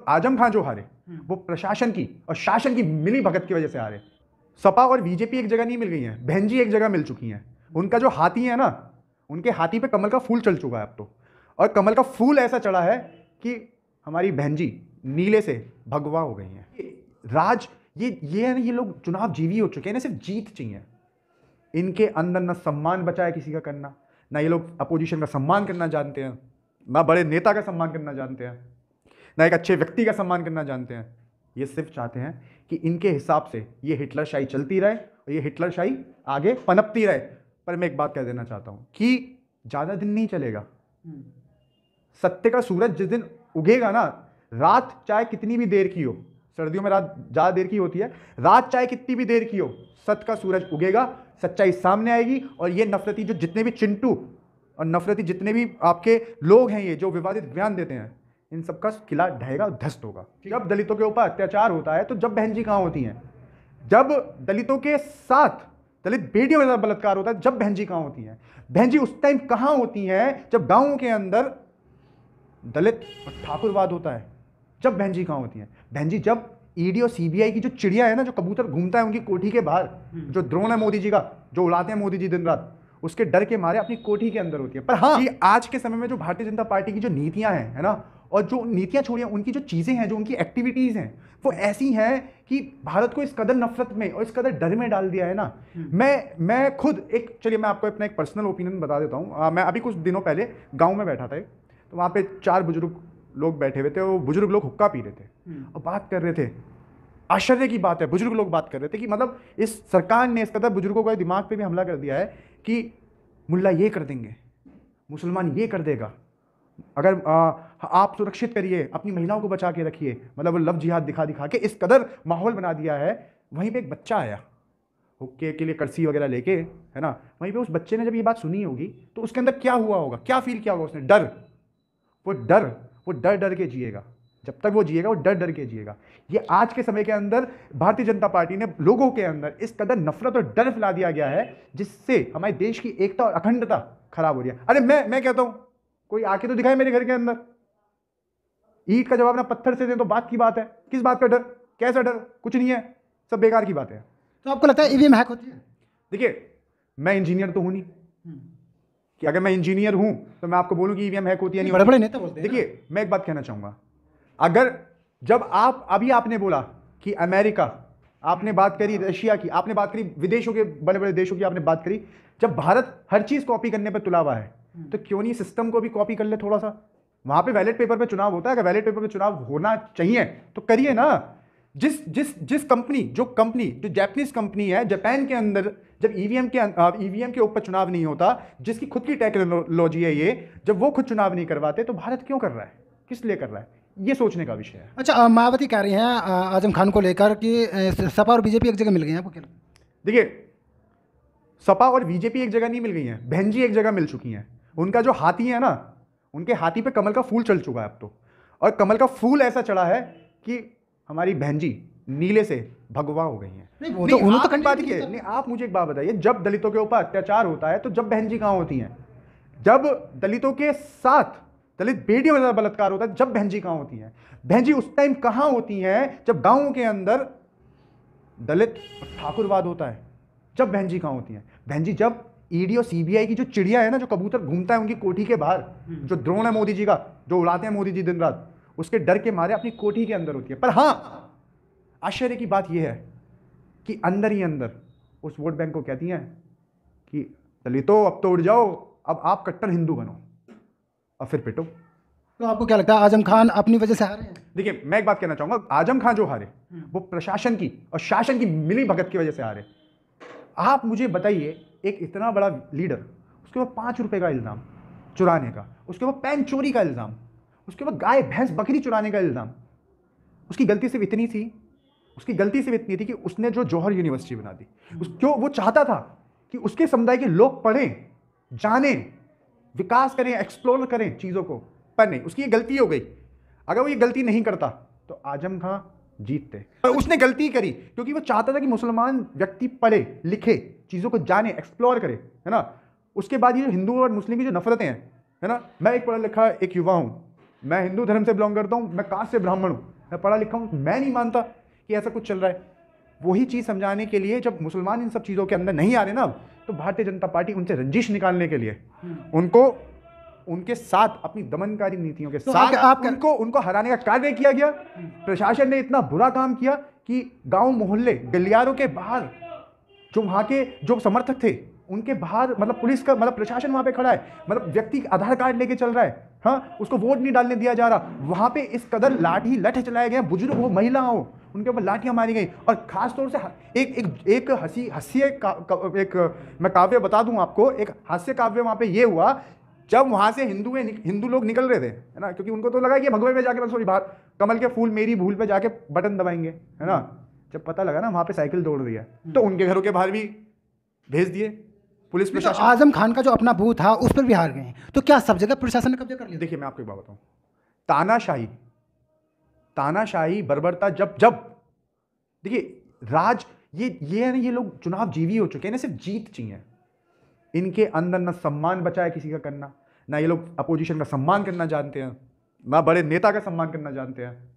आजम खान जो हारे वो प्रशासन की और शासन की मिली भगत की वजह से हारे। सपा और बीजेपी एक जगह नहीं मिल गई हैं, बहन जी एक जगह मिल चुकी हैं। उनका जो हाथी है ना, उनके हाथी पे कमल का फूल चल चुका है अब तो, और कमल का फूल ऐसा चढ़ा है कि हमारी बहन जी नीले से भगवा हो गई हैं। राज ये लोग चुनाव जीवी हो चुके हैं, ना सिर्फ जीत चाहिए। इनके अंदर ना सम्मान बचा है किसी का करना, ना ये लोग अपोजिशन का सम्मान करना जानते हैं, ना बड़े नेता का सम्मान करना जानते हैं, ना एक अच्छे व्यक्ति का सम्मान करना जानते हैं। ये सिर्फ चाहते हैं कि इनके हिसाब से ये हिटलरशाही चलती रहे और ये हिटलरशाही आगे पनपती रहे। पर मैं एक बात कह देना चाहता हूं कि ज्यादा दिन नहीं चलेगा। सत्य का सूरज जिस दिन उगेगा ना, रात चाहे कितनी भी देर की हो, सर्दियों में रात ज्यादा देर की होती है, रात चाहे कितनी भी देर की हो, सत्य का सूरज उगेगा, सच्चाई सामने आएगी। और ये नफरती जो जितने भी चिंटू और नफरती जितने भी आपके लोग हैं, ये जो विवादित बयान देते हैं, इन सबका किला ढहेगा, ध्वस्त होगा। जब दलितों के ऊपर अत्याचार होता है तो जब बहन जी कहां होती हैं? जब दलितों के साथ दलित बेटियों के साथ बलात्कार होता है, जब बहन जी कहां होती हैं? बहन जी उस टाइम कहां होती हैं जब गांवों के अंदर दलित और ठाकुरवाद होता है? जब बहन जी कहां होती हैं? बहन जी जब ईडी और सीबीआई की जो चिड़िया है ना, जो कबूतर घूमता है उनकी कोठी के बाहर, जो ड्रोन है मोदी जी का, जो उड़ाते हैं मोदी जी दिन रात, उसके डर के मारे अपनी कोठी के अंदर होती है। पर हाँ, आज के समय में जो भारतीय जनता पार्टी की जो नीतियां हैं, है ना, और जो नीतियां छोड़िए, उनकी जो चीजें हैं, जो उनकी एक्टिविटीज हैं, वो ऐसी हैं कि भारत को इस कदर नफरत में और इस कदर डर में डाल दिया है ना। मैं खुद चलिए मैं आपको अपना एक पर्सनल ओपिनियन बता देता हूँ। मैं अभी कुछ दिनों पहले गाँव में बैठा था, तो वहाँ पे 4 बुजुर्ग लोग बैठे हुए थे। वो बुजुर्ग लोग हुक्का पी रहे थे और बात कर रहे थे। आश्चर्य की बात है, बुजुर्ग लोग बात कर रहे थे कि मतलब इस सरकार ने इस कदर बुजुर्गों के दिमाग पे भी हमला कर दिया है कि मुल्ला ये कर देंगे, मुसलमान ये कर देगा, अगर आप सुरक्षित करिए, अपनी महिलाओं को बचा के रखिए। मतलब वो लव जिहाद दिखा दिखा के इस कदर माहौल बना दिया है। वहीं पे एक बच्चा आया हुक्के के लिए कर्सी वगैरह लेके, है ना, वहीं पे उस बच्चे ने जब ये बात सुनी होगी तो उसके अंदर क्या हुआ होगा, क्या फील किया होगा उसने? डर। वो डर डर के जिएगा। जब तक वो जिएगा वो डर डर के जिएगा। ये आज के समय के अंदर भारतीय जनता पार्टी ने लोगों के अंदर इस कदर नफरत और डर फैला दिया गया है, जिससे हमारे देश की एकता और अखंडता खराब हो रही है। अरे मैं कहता हूं, कोई आके तो दिखाए मेरे घर के अंदर। ईंट का जवाब ना पत्थर से दे तो बात की बात है। किस बात का डर? कैसा डर? कुछ नहीं है, सब बेकार की बात है। तो आपको लगता है ईवीएम हैक होती है? देखिए, मैं इंजीनियर तो हूं नहीं कि अगर मैं इंजीनियर हूं तो मैं आपको बोलूं कि ईवीएम हैक होती है नहीं। बड़े बड़े नेता बोलते हैं। देखिए, मैं एक बात कहना चाहूंगा, अगर जब आपने बोला कि अमेरिका, आपने बात करी रशिया की, आपने बात करी विदेशों के बड़े बड़े देशों की, आपने बात करी, जब भारत हर चीज कॉपी करने पर तुला हुआ है तो क्यों नहीं सिस्टम को भी कॉपी कर ले थोड़ा सा? वहां पे बैलेट पेपर पे चुनाव होता है, अगर बैलेट पेपर पे चुनाव होना चाहिए तो करिए ना। जिस कंपनी जो जापानीज कंपनी है, जापान के अंदर जब ईवीएम के ऊपर चुनाव नहीं होता, जिसकी खुद की टेक्नोलॉजी है ये, जब वो खुद चुनाव नहीं करवाते तो भारत क्यों कर रहा है? किस लिए कर रहा है? ये सोचने का विषय है। अच्छा, मायावती कह रही हैं आजम खान को लेकर कि सपा और बीजेपी एक जगह मिल गई हैं, आपको क्या लगता है? देखिए, सपा और बीजेपी एक जगह नहीं मिल गई हैं, बहन जी एक जगह मिल चुकी हैं। उनका जो हाथी है ना, उनके हाथी पे कमल का फूल चल चुका है अब तो, और कमल का फूल ऐसा चढ़ा है कि हमारी बहन जी नीले से भगवा हो गई हैं। नहीं, वो तो उन्होंने तो बात की है। नहीं, आप मुझे एक बात बताइए, जब दलितों के ऊपर अत्याचार होता है तो जब बहन जी कहां होती हैं? जब दलितों के साथ दलित बेटियों के साथ बलात्कार होता है, जब बहन जी कहां होती हैं? बहन जी उस टाइम कहां होती हैं जब गांवों के अंदर दलित और ठाकुरवाद होता है? जब बहन जी कहां होती हैं? बहन जी जब ईडी और सीबीआई की जो चिड़िया है ना, जो कबूतर घूमता है उनकी कोठी के बाहर, जो ड्रोन है मोदी जी का, जो उड़ाते हैं मोदी जी दिन रात, उसके डर के मारे अपनी कोठी के अंदर होती है। पर हां, आश्चर्य की बात यह है कि अंदर ही अंदर उस वोट बैंक को कहती हैं कि दलितों अब तो उड़ जाओ, अब आप कट्टर हिंदू बनो और फिर पिटो। तो आपको क्या लगता है आजम खान अपनी वजह से हारे हैं? देखिए, मैं एक बात कहना चाहूंगा, आजम खान जो हारे वो प्रशासन की और शासन की मिली भगत की वजह से हारे। आप मुझे बताइए, एक इतना बड़ा लीडर, उसके ऊपर 5 रुपए का इल्जाम चुराने का, उसके ऊपर पैन चोरी का इल्जाम, उसके ऊपर गाय भैंस बकरी चुराने का इल्जाम। उसकी गलती सिर्फ इतनी थी कि उसने जो जौहर यूनिवर्सिटी बना दी, क्यों? वो चाहता था कि उसके समुदाय के लोग पढ़ें, जानें, विकास करें, एक्सप्लोर करें चीजों को। पर नहीं, उसकी ये गलती हो गई। अगर वो ये गलती नहीं करता तो आजम खान जीतते। पर उसने गलती करी क्योंकि वो चाहता था कि मुसलमान व्यक्ति पढ़े लिखे, चीजों को जाने, एक्सप्लोर करे, है ना। उसके बाद ये जो हिंदू और मुस्लिम की जो नफरतें हैं, है ना, मैं एक पढ़ा लिखा एक युवा हूं, मैं हिंदू धर्म से बिलोंग करता हूं, मैं कास्ट से ब्राह्मण हूं, मैं पढ़ा लिखा हूँ, मैं नहीं मानता कि ऐसा कुछ चल रहा है। वही चीज़ समझाने के लिए जब मुसलमान इन सब चीज़ों के अंदर नहीं आ रहे ना, तो भारतीय जनता पार्टी उनसे रंजिश निकालने के लिए उनको उनके साथ अपनी दमनकारी नीतियों के तो साथ उनको हराने का कार्य किया गया। प्रशासन ने इतना बुरा काम किया कि गांव मोहल्ले गलियारों के बाहर जो वहाँ के जो समर्थक थे उनके बाहर, मतलब पुलिस का, मतलब प्रशासन वहाँ पे खड़ा है, मतलब व्यक्ति आधार कार्ड लेके चल रहा है, हाँ, उसको वोट नहीं डालने दिया जा रहा। वहाँ पे इस कदर लाठी लठ चलाए गए, बुजुर्ग हो, महिला हो, उनके ऊपर लाठियाँ मारी गई। और ख़ास तौर से एक मैं काव्य बता दूँ आपको, एक हास्य काव्य वहाँ पे ये हुआ जब वहाँ से हिंदू लोग निकल रहे थे, है ना, क्योंकि उनको तो लगा कि भगवे में जाके बस बाहर कमल के फूल मेरी भूल पे जाके बटन दबाएंगे, है ना। जब पता लगा ना वहाँ पे साइकिल दौड़ रही है, तो उनके घरों के बाहर भी भेज दिए पुलिस प्रशासन। आजम खान का जो अपना बूथ था उस पर भी हार गए हैं, तो क्या सब जगह प्रशासन ने कब्जा कर लिया? देखिए मैं आपको एक बात बताऊँ, तानाशाही बर्बरता जब देखिए राज ये है ना, ये लोग चुनाव जीवी हो चुके हैं ना, सिर्फ जीत चाहिए। इनके अंदर ना सम्मान बचा है किसी का करना, ना ये लोग अपोजिशन का सम्मान करना जानते हैं, ना बड़े नेता का सम्मान करना जानते हैं,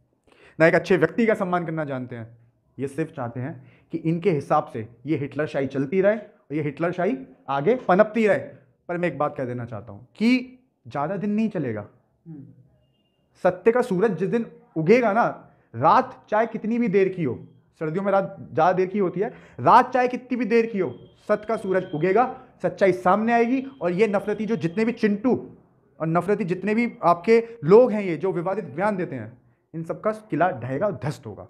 ना एक अच्छे व्यक्ति का सम्मान करना जानते हैं। ये सिर्फ चाहते हैं कि इनके हिसाब से ये हिटलरशाही चलती रहे और ये हिटलरशाही आगे पनपती रहे। पर मैं एक बात कह देना चाहता हूँ कि ज़्यादा दिन नहीं चलेगा। सत्य का सूरज जिस दिन उगेगा ना, रात चाहे कितनी भी देर की हो, सर्दियों में रात ज़्यादा देर की होती है, रात चाहे कितनी भी देर की हो, सत्य का सूरज उगेगा, सच्चाई सामने आएगी। और ये नफरती जो जितने भी चिंटू और नफरती जितने भी आपके लोग हैं, ये जो विवादित बयान देते हैं, इन सबका किला ढहेगा, ध्वस्त होगा।